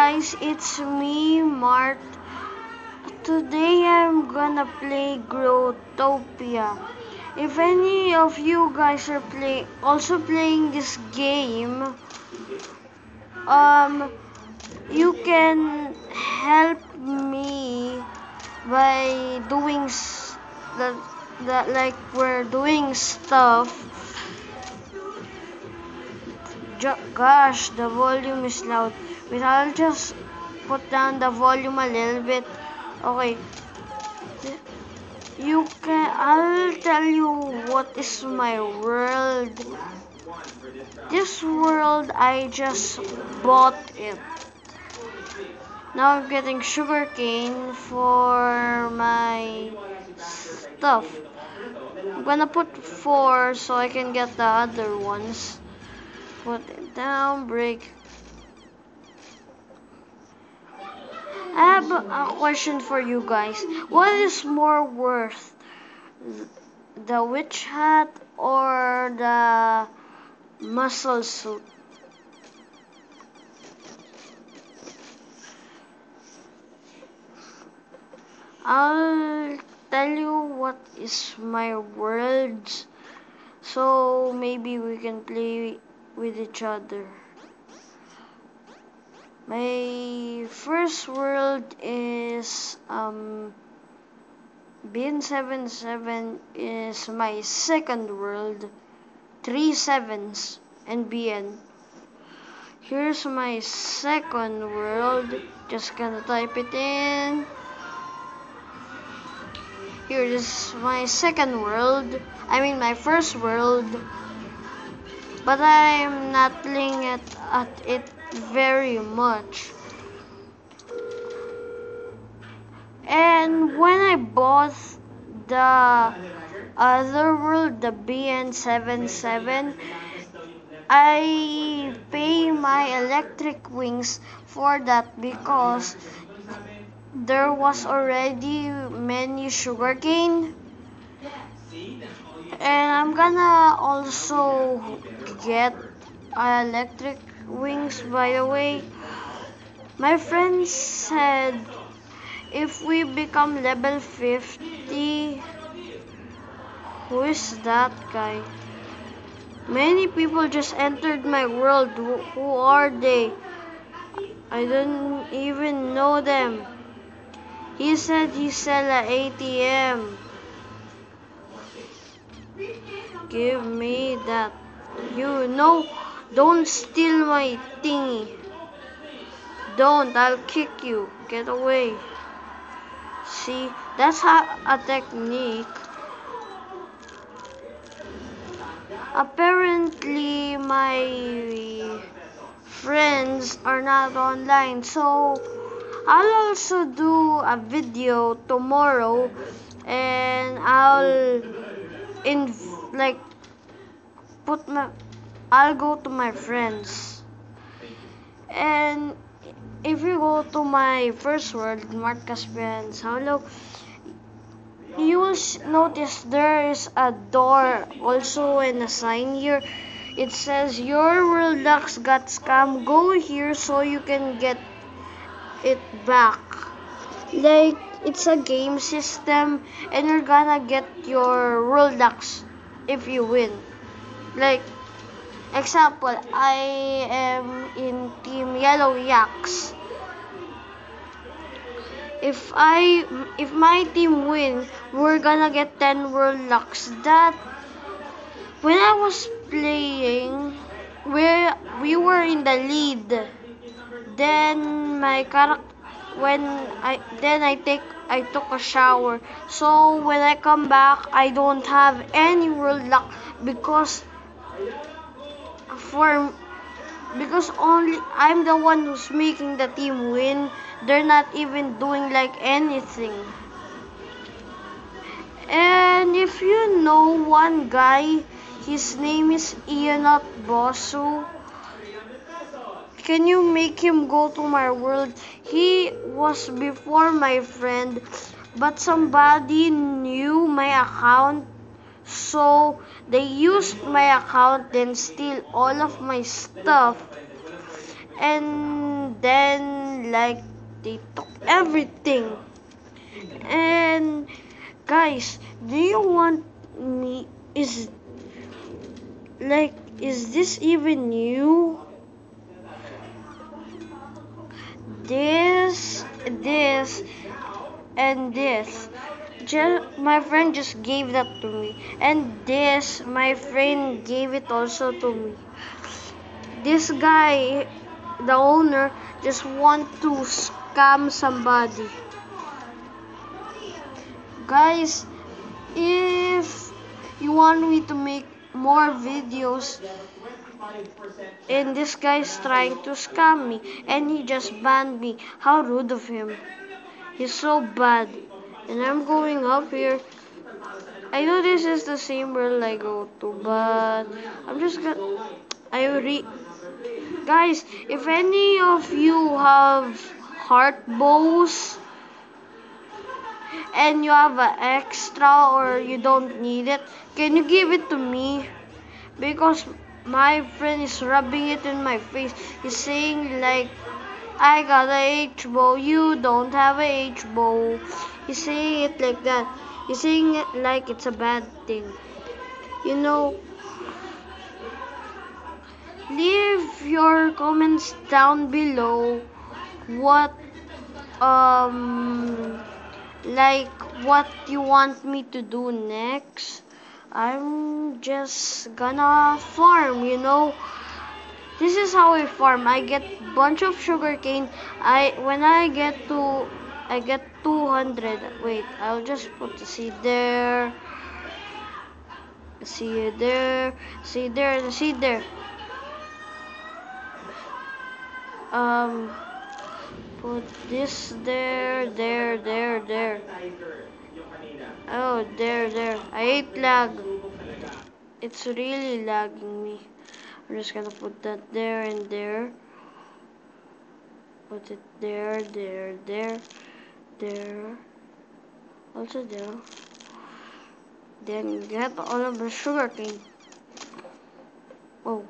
guys, it's me, Mart. Today I'm gonna play Growtopia. If any of you guys are also playing this game, you can help me by doing that like we're doing stuff. Gosh, the volume is loud. Wait, I'll just put down the volume a little bit. Okay. I'll tell you what is my world. This world, I just bought it. Now I'm getting sugarcane for my stuff. I'm gonna put 4 so I can get the other ones. Put it down, break. I have a question for you guys. What is more worth? The witch hat or the muscle suit? I'll tell you what is my worlds, so maybe we can play with each other. My first world is BN77 is my second world, 3 sevens and BN. Here's my second world, just gonna type it in. Here is my second world, my first world, but I'm not playing at it very much. And when I bought the other world, the BN77, I pay my electric wings for that because there was already many sugarcane. And I'm gonna also get electric wings, by the way. My friend said if we become level 50, who is that guy? Many people just entered my world. Who are they? I don't even know them. He said he sell an ATM. Give me that. You know, don't steal my thingy. Don't, I'll kick you. Get away. See, that's a technique. Apparently, my friends are not online, so I'll also do a video tomorrow, and I'll I'll go to my friends. And if you go to my first world, Mart Caspian Saulo, you will notice there is a door also and a sign here. It says your world locks got scam. Go here so you can get it back. Like it's a game system and you're gonna get your Roblox if you win. Like example, I am in Team Yellow Yaks. If my team win, we're gonna get 10 Roblox. That when I was playing, we were in the lead. Then my character I took a shower. So when I come back, I don't have any world luck because only I'm the one who's making the team win. They're not even doing like anything. And if you know one guy, his name is Ianot Bosu. Can you make him go to my world? He was before my friend, but somebody knew my account, so they used my account then steal all of my stuff and then like they took everything. And guys, do you want me is this even you? This and this. My friend just gave that to me. And this, my friend gave it also to me. This guy, the owner, just want to scam somebody. Guys, if you want me to make more videos, and this guy's trying to scam me, and he just banned me. How rude of him. He's so bad. And I'm going up here. I know this is the same world I go to, but I'm just gonna... Guys, if any of you have heart bows and you have an extra or you don't need it, can you give it to me? Because my friend is rubbing it in my face. He's saying like, I got a H bow, you don't have a H bow. He's saying it like that. He's saying it like it's a bad thing. You know, leave your comments down below what like what you want me to do next. I'm just gonna farm, you know. This is how I farm. I get bunch of sugarcane. When I get 200. Wait, I'll just put the seed there. Seed there. Seed there. Seed there. Put this there, there. Oh, there. I hate lag. It's really lagging me. I'm just gonna put that there and there. Put it there. Also there. Then get all of the sugarcane. Oh.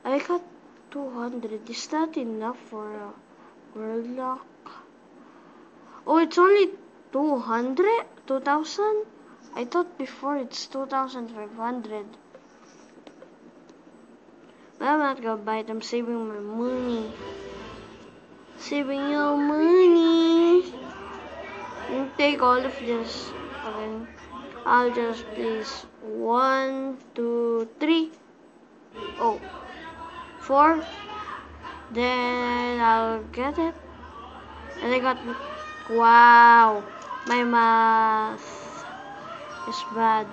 I got 200. Is that enough for a world lock? Oh, it's only 200? 2000? I thought before it's 2500. But I'm not gonna buy it. I'm saving my money. Saving your money. You take all of this. Okay. I'll just place 1, 2, 3. Oh. 4. Then I'll get it. And I got... Wow. My math is bad.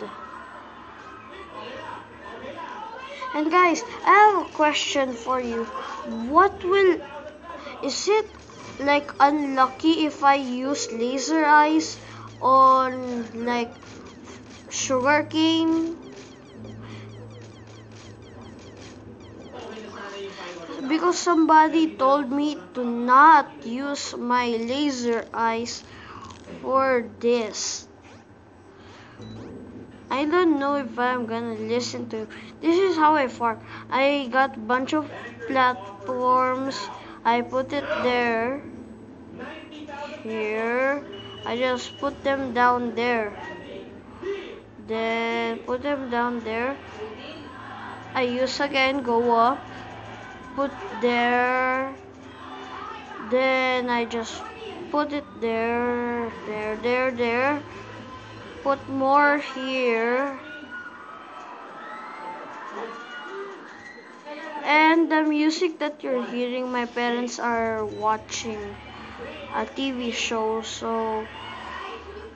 And guys, I have a question for you. Is it like unlucky if I use laser eyes on like sugarcane? Because somebody told me to not use my laser eyes for this. I don't know if I'm gonna listen to it. This is how I farm. I got a bunch of platforms. I put it there. Here. I just put them down there. Then put them down there. I use again, go up. Put there. Then I just put it there. There. Put more here. And the music that you're hearing, my parents are watching a TV show, so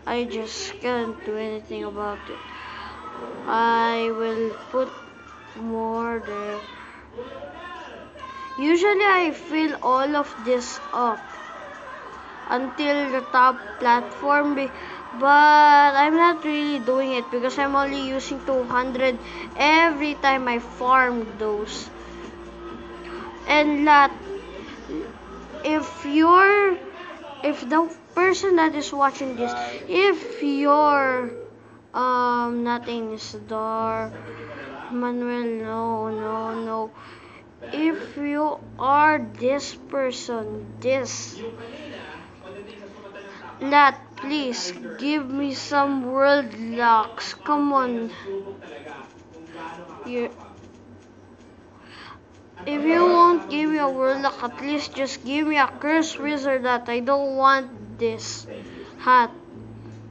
I just can't do anything about it. I will put more there. Usually I fill all of this up until the top platform, but I'm not really doing it because I'm only using 200 every time I farm those. And if the person that is watching this, if you're nothing is door, Manuel, no. are this person, this. Lat, please give me some world locks. Come on. You, if you won't give me a world lock, at least just give me a curse wizard that I don't want this hat.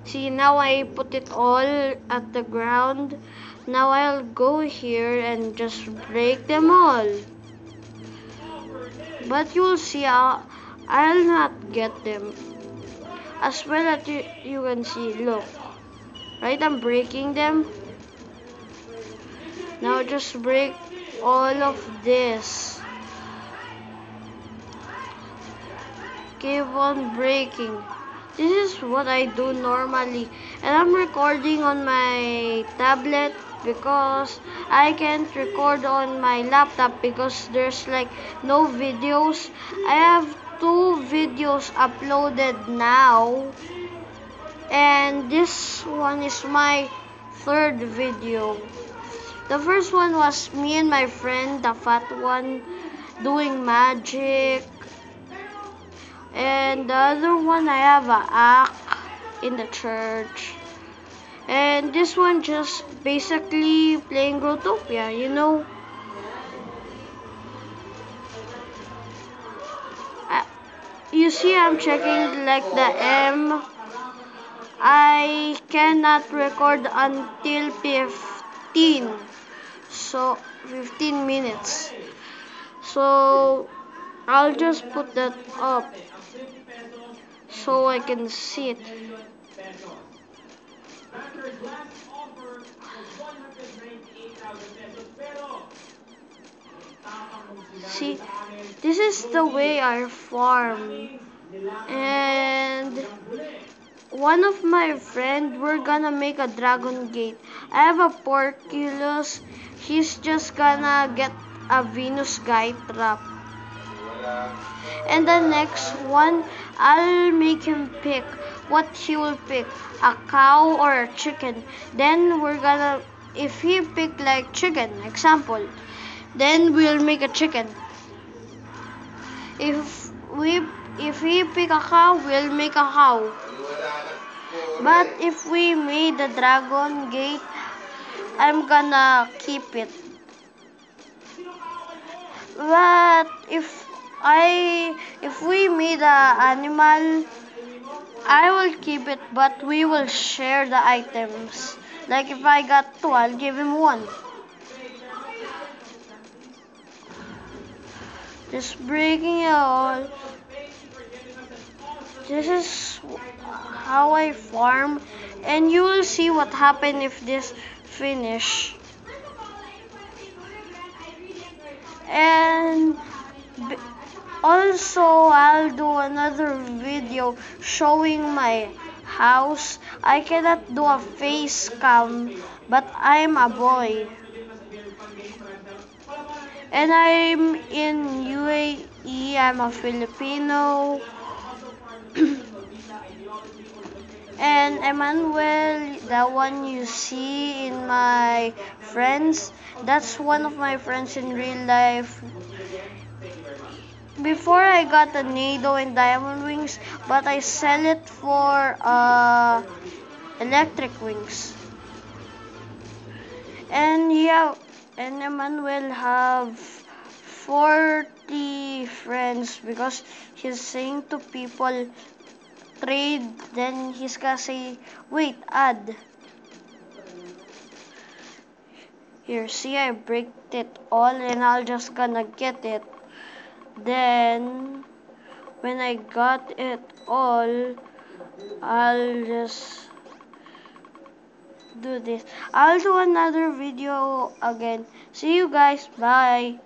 See, now I put it all at the ground. Now I'll go here and just break them all. But you'll see, I'll not get them. As well as you can see, look. Right, I'm breaking them. Now just break all of this. Keep on breaking. This is what I do normally. And I'm recording on my tablet because I can't record on my laptop because there's like no videos. I have 2 videos uploaded now. And this one is my 3rd video. The first one was me and my friend, the fat one, doing magic. And the other one, I have a act in the church. And this one just basically playing Growtopia, you know. You see, I'm checking like the M. I cannot record until 15. So 15 minutes. So I'll just put that up so I can see it. See, this is the way I farm. And one of my friend, we're gonna make a dragon gate. I have a Porculus. He's just gonna get a Venus guy trap. And the next one, I'll make him pick what he will pick, a cow or a chicken. Then we're gonna, if he pick like chicken, example, then we'll make a chicken. If he pick a cow, we'll make a cow. But if we made the dragon gate, I'm gonna keep it. But if we made an animal, I will keep it, but we will share the items. Like if I got 2, I'll give him 1. Just breaking it all. This is how I farm, and you will see what happen if this finish. And also I'll do another video showing my house. I cannot do a face cam, but I'm a boy. And I'm in UAE, I'm a Filipino. And Emmanuel, the one you see in my friends, that's one of my friends in real life. Before I got a Nado and diamond wings, but I sell it for electric wings. And yeah, and Emmanuel have 40 friends because he's saying to people, trade, then he's gonna say, wait, add. Here, see, I breaked it all and I'll just gonna get it. Then, when I got it all, I'll just do this. I'll do another video again. See you guys. Bye.